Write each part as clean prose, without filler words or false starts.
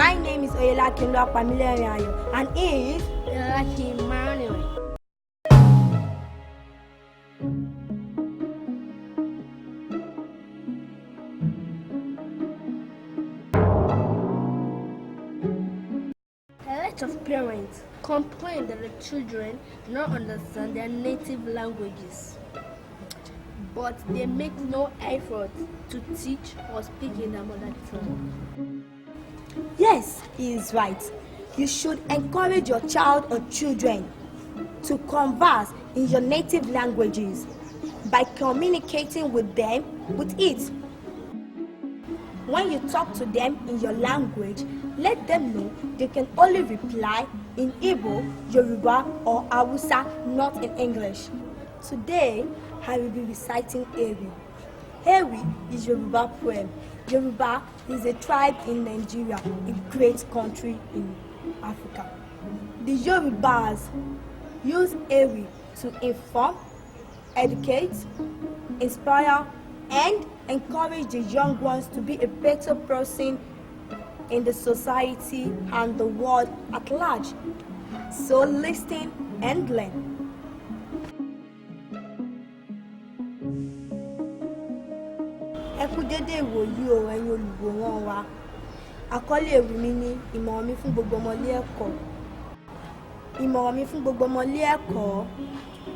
My name is Oyelakin Pamilerin and he is Oyelakin Manuel. A lot of parents complain that the children do not understand their native languages, but they make no effort to teach or speak in their mother tongue. Yes, he is right. You should encourage your child or children to converse in your native languages by communicating with them with it. When you talk to them in your language, let them know they can only reply in Igbo, Yoruba, or Hausa, not in English. Today, I will be reciting Ewi. Ewi is Yoruba poem. Yoruba is a tribe in Nigeria, a great country in Africa. The Yorubas use Ewi to inform, educate, inspire, and encourage the young ones to be a better person in the society and the world at large. So listen and learn. Ẹ kú dédé ìwòyí o ẹ̀yin olùwòran wa. Àkọ́lé ewì mi ni ìmọ̀ràn mi fún gbogbo ọmọlé ẹ̀kọ́. Ìmọ̀ràn mi fún gbogbo ọmọlé ẹ̀kọ́.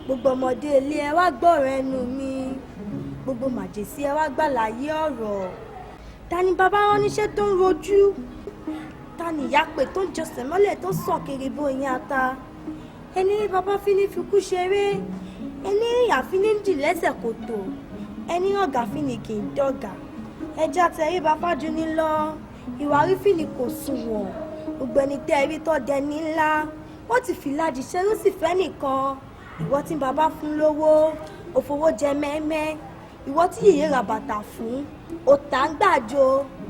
Gbogbo ọmọdé ilé ẹ wá gbọ́rọ̀ ẹnu mi. Gbogbo màjèsí ẹ wá gbàlàyé ọ̀rọ̀. Ta ni bàbá rán níṣẹ́ tó ń rojú? Ta ni ìyá pè tó ń jọsẹ̀ mọ́lẹ̀ tó sàn kiri bó yín ata? Ẹni ní bàbá fi ní fikú ṣeré. Ẹni ní ìyá fi ní dì lẹ́sẹ̀ kòtò. Ẹni ọ̀gá fi ní kì í dọ̀gà. Ẹja tẹ̀rí bá fájú ní lọ. Ìwà rí fi ní kò sunwọ̀n. Gbogbo ẹni tẹ́ rí tọ́ dẹni ńlá. Wọ́n ti fi ìlàjì ṣẹ́rú sì fẹ́ nìkan. Ìwọ tí bàbá fún lówó, ó fowó jẹ mẹ́mẹ́. Ìwọ tí yèyé ra bàtà fún, ó tà ń gbàjọ,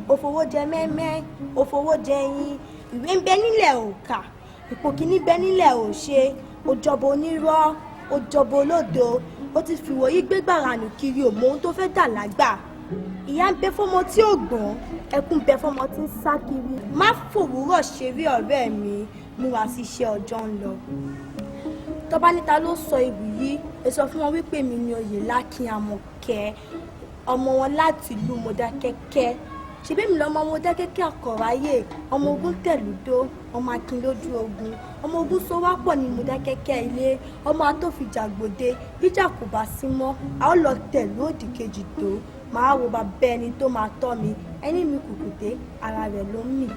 ó fowó jẹ mẹ́mẹ́, ó fowó jẹ ẹyin. Ìwé ń bẹ nílẹ̀ ò kà, ipò kíní bẹ nílẹ̀ ò ṣe, ó jọba onírọ́, ó jọba olódo, ó ti fìwòyí gbé gbàrànù kiri òmò ohun tó fẹ́ dà lágbà. Ìyà ń bẹ fọ́mọ tí ò gbọ́n, ẹkún bẹ fọ́mọ tí ń sá kiri. Má fòwúrọ̀ ṣeré ọ̀rẹ́ mi, múra sí iṣẹ́ ọjọ́ ń lọ. Tọ́ba níta ló sọ ìwì yìí, ẹ sọ fún wọn wípé mi ni Oyèlákin Àmọ̀kẹ́, ọmọ wọn láti ìlú Mọdákẹ́kẹ́. Ṣebí mi lọmọ Mọdákẹ́kẹ́ àkọ̀ráyè, ọmọ ogun tẹ̀lúdó, ọmọ akin lójú ogun, ọmọ ogun so wá pọ̀ ní Mọdákẹ́kẹ́ ilé, ọmọ atófijàgbòde, bíjà kò bá sí mọ́, a ó lọ tẹ̀lú òdì kejì tó, màá wo bàbá ẹni tó máa tọ́ mi, ẹni mi kùkùté, ara rẹ̀ ló ń mì.